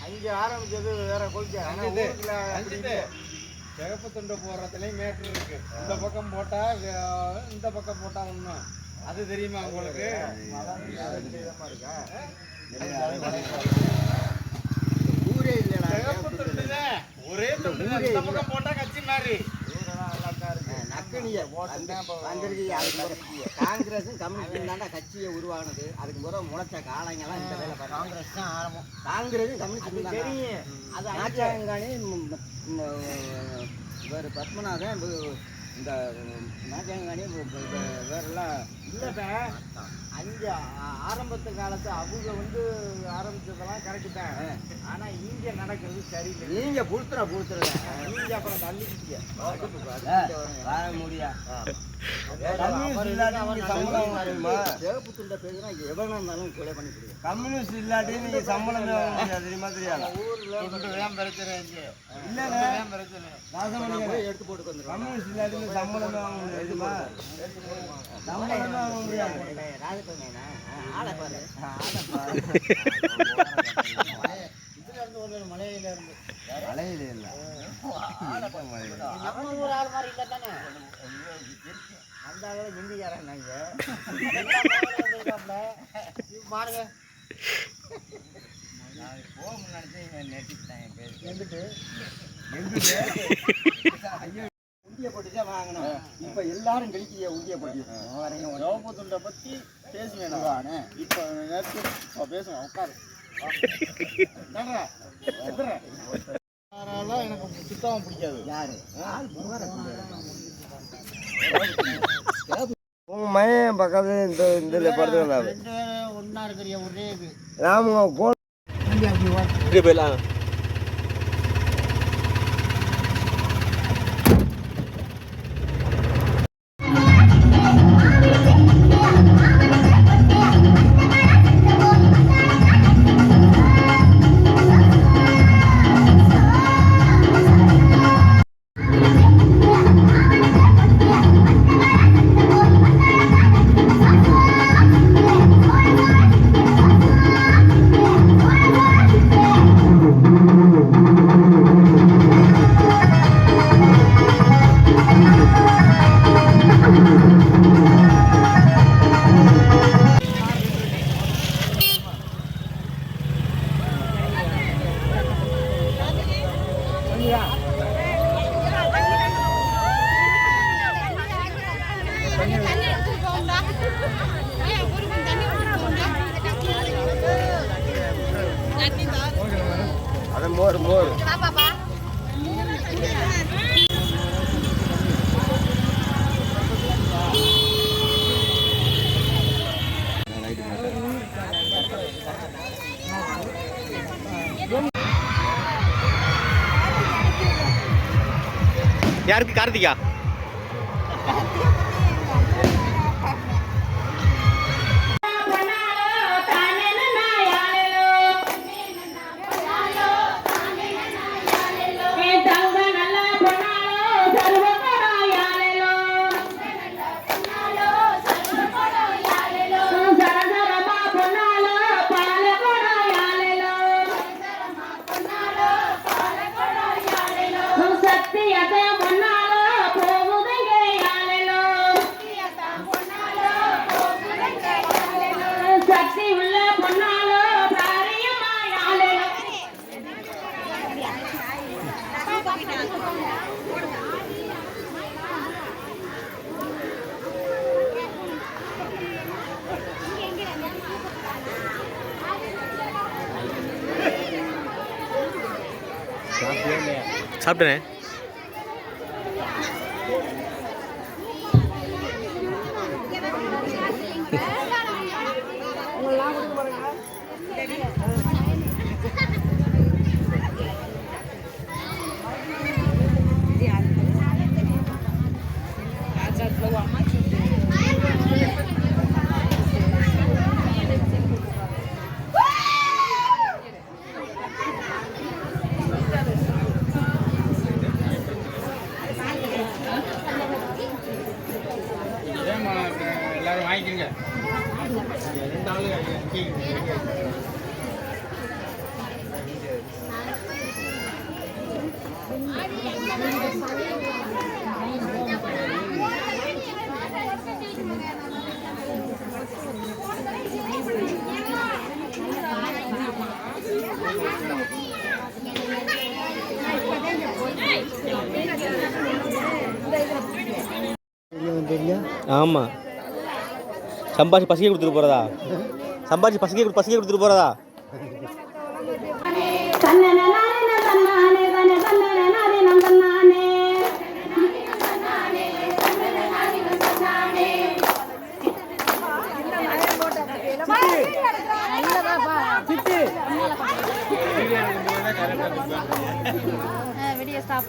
அங்கே ஆரம்பிச்சது வேற கொள்கை. சிவப்பு துண்டு போடுறதுலேயும் மேட்ரு இருக்கு. இந்த பக்கம் போட்டா இந்த பக்கம் போட்டா ஒன்றும் அது தெரியுமா உங்களுக்கு? ஊரே இல்லையா? சிவப்பு துண்டு ஒரே துண்டு இந்த பக்கம் போட்டா கட்சி மாதிரி காங்கிரஸும் கம்யூனிஸ்டும் தாண்டா கட்சியை உருவானது. அதுக்கு முறை முளைச்ச காலங்கெல்லாம் இந்த வேலை காங்கிரஸ் தான் ஆரம்பம். காங்கிரஸும் கம்யூனிஸ்டும் தெரியும். அது நாச்சாங்கானி வேறு பத்மநாதன் இந்த நாச்சாங்கானி வேறெல்லாம் இல்லைப்ப. அஞ்சு ஆரம்பத்து காலத்து அவங்க ஆரம்பிச்சதெல்லாம் கரெக்டு தான். ஆனால் இங்கே நடக்கிறது சரியில்லை. நீங்கள் புழுத்துற நீங்கள் அப்புறம் தள்ளிக்கிட்டீங்க வர முடியா. சிவப்பு துண்டை பேசுனா எவ்வளோ இருந்தாலும் கொலை பண்ணி கொடுங்க. கம்யூனிஸ்ட் இல்லாட்டி நீங்கள் சம்பளம் தெரியுமா? தெரியாது. ஊரில் தான் பிரச்சனை இல்லைங்க. பிரச்சனை எடுத்து போட்டு வந்துடும். கம்யூனிஸ்ட் இல்லாட்டி சம்பளம் வாங்க முடியுமா? சம்பளம் வாங்க முடியாது. ஆளை பாரு மலையில இருந்து மலையில இல்ல நம்ம ஊர் ஆள் மாதிரி இல்லை தானே. அந்த ஆளு ஹிந்திக்காரன் நாங்க பாருங்க. போக முன்னாடி நெட்டிட்டாங்க எங்கிட்டு உண்டிய போட்டுதான் வாங்கணும். இப்ப எல்லாரும் கழிக்கிய உண்டிய போட்டு சிவப்பு துண்டை பத்தி பேசுவேன். இப்ப நேற்று பேசுவேன். உட்காரு எனக்கு சுத்தமா பிடிக்காது. யாரு உங்க மையம் பக்கத்துல இந்த படத்துல ஒன்னா இருக்கிற ஒரே இது ராமுங்க போயிடலாம். மோர் யாருக்கு? கார்த்திகா. சாப்பிட்டேன். நிற்குங்க. 2 ஆளு நிற்கிங்க. ஆமாம். சம்பாதிச்சு பசிக்க கொடுத்துட்டு போகிறதா? சம்பாதிச்சு பசிக்க கொடுத்துட்டு போகிறதா? Video stop.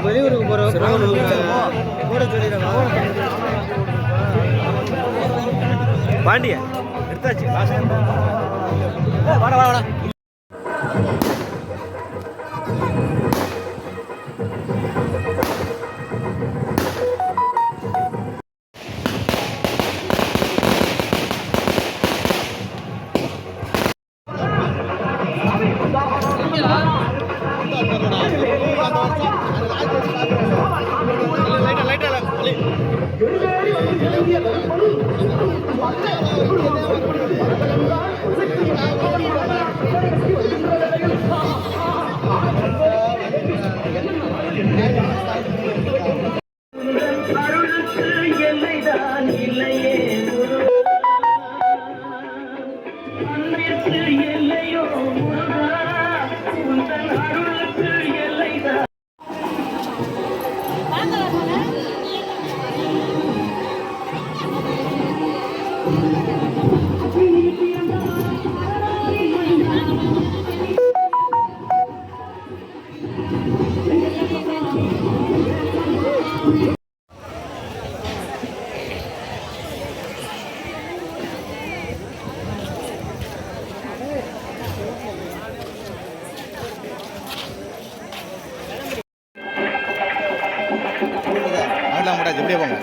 வெளியூருக்கு போகிறோம். பாண்டிய எடுத்தாச்சு. வாடா வாடா. எப்படியே போங்க.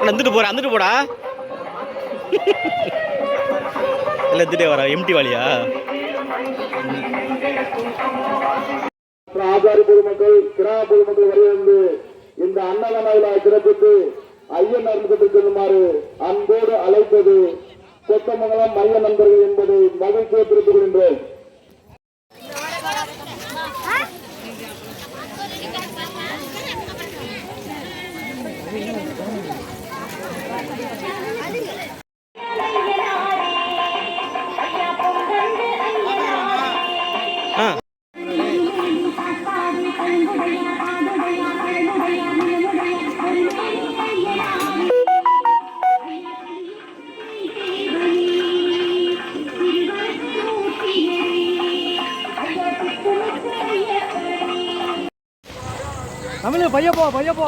வந்துட்டு போடா இல்லை வந்துட்டே வரா எம்டி வாலியா ஆசாரி பொதுமக்கள் கிராம பொதுமக்கள் வருகிறது இந்த அன்னதான விழா சிறப்பித்து ஐயன் அருந்தப்பட்டு செல்லுமாறு அன்போடு அழைப்பது கொத்தமங்கலம் மைய நண்பர்கள் என்பதை மகிழ்ச்சியை தெரிவித்துக் கொள்கின்றோம். தமிழ் பையப்போ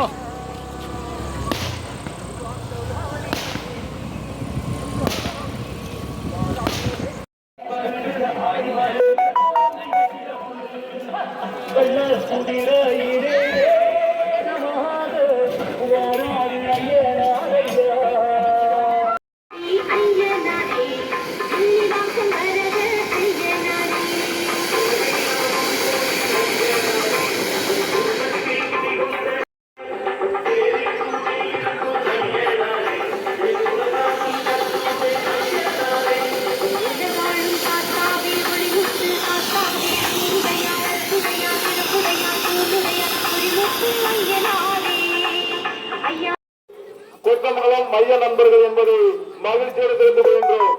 கொத்தமங்கலம் மைய நண்பர்கள் என்பதை மகிழ்ச்சியோடு தெரிந்து கொள்கின்றோம்.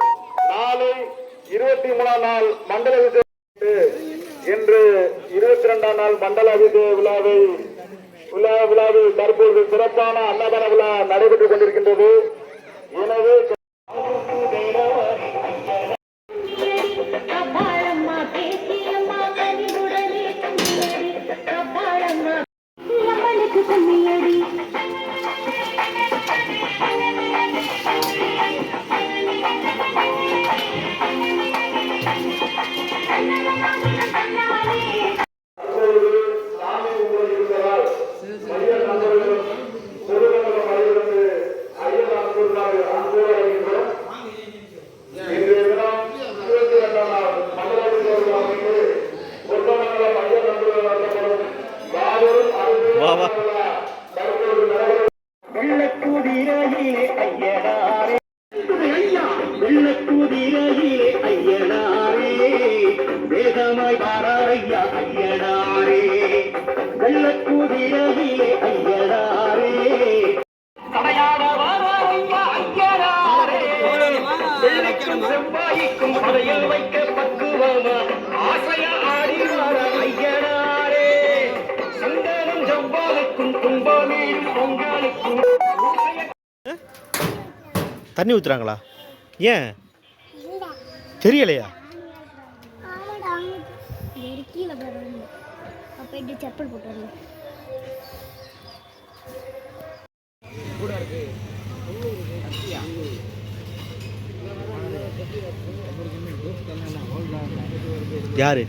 நாளை 23ஆம் நாள் மண்டல அபிஷேகம் இன்று 22ஆம் நாள் மண்டல அபிஷேக விழாவில் தற்போது சிறப்பான அன்னதான விழா நடைபெற்றுக் கொண்டிருக்கின்றது. எனவே தண்ணி ஊற்றுறாங்களா? ஏன் தெரியலையா? செப்பல் போட்டு யாரு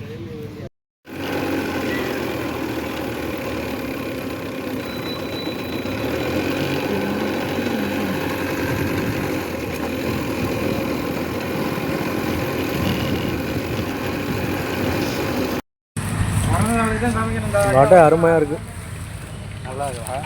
அருமையா இருக்கு. நல்லா இருக்கா?